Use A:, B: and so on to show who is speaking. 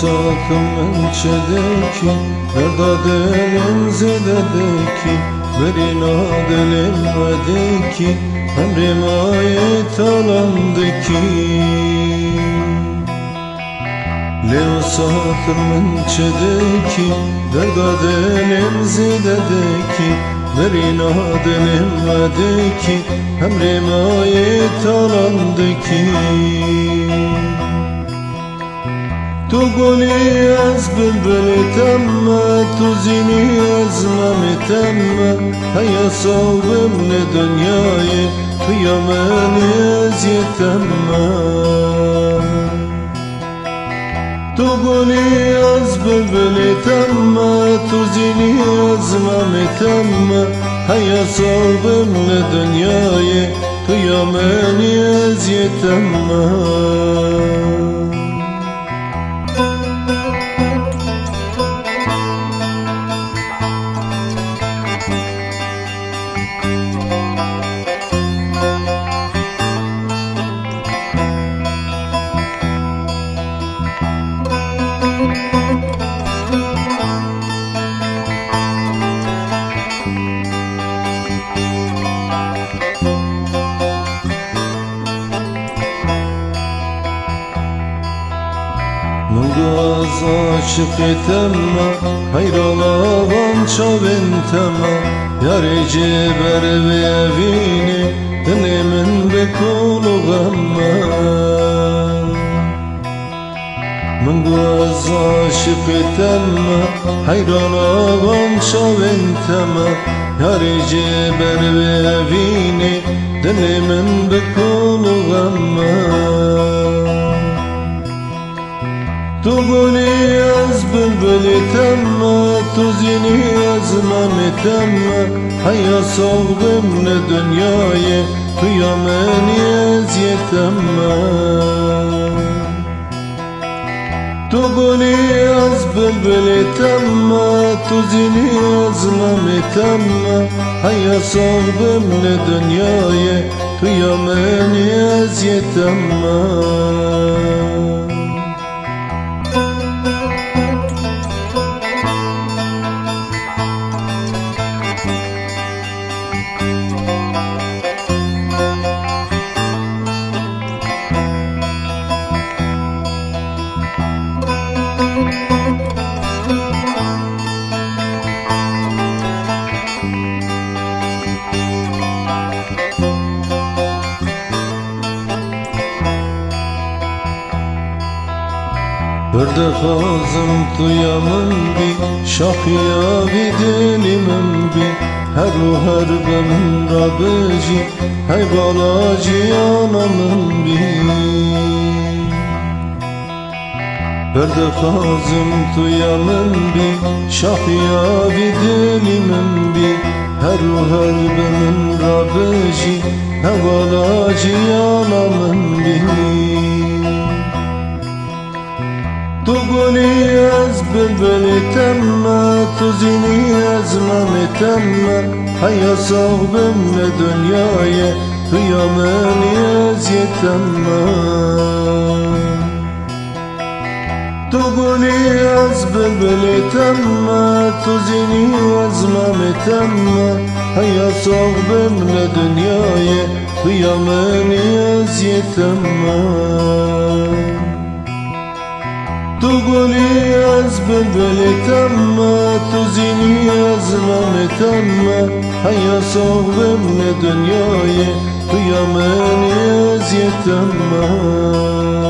A: ساکم من چدکی دردا دلم زددکی برینا دلم ودکی همری مای تالاندکی لیو ساکم من چدکی دردا دلم زددکی برینا دلم ودکی همری مای تالاندکی تو گلی از بلبل تمه تو زینی از مم تمه هیا صوبم دنیای تو یمنی از یتمه تو گلی از بلبل تمه تو زینی از مم تمه هیا صوبم دنیای تو یمنی از یتمه من از عاشق تمه حیران آوان چاوین تمه یاری جبر ویوینی دلی من بکن و غمه من از عاشق تمه حیران آوان چاوین تمه یاری جبر ویوینی دلی من بکن و غمه تو گلی از بلبل تمه تو زینی از مم تمه هیا صوبم دنیای تو یمنی از یتمه تو گلی از بلبل تمه تو زینی از مم تمه هیا صوبم دنیای تو یمنی از یتمه برده خازم تو یمن بی شاخیا بی دلی من بی هر و هر به من را بجی هی بالا جیانا من بی برده خازم تو یمن بی شاخیا بی دلی من بی هر و هر به من را بجی هی بالا جیانا من بی تو گلی از بلبل تمه تو زینی از مم تمه هیا صوبم دنیای تو یمنی از یتمه تو گلی از بلبل تمه تو زینی از مم تمه هیا صوبم دنیای تو یمنی از یتمه تو گلی از بلبل تمه تو زینی از مم تمه هیا صوبم دنیای تو یمنی از یتمه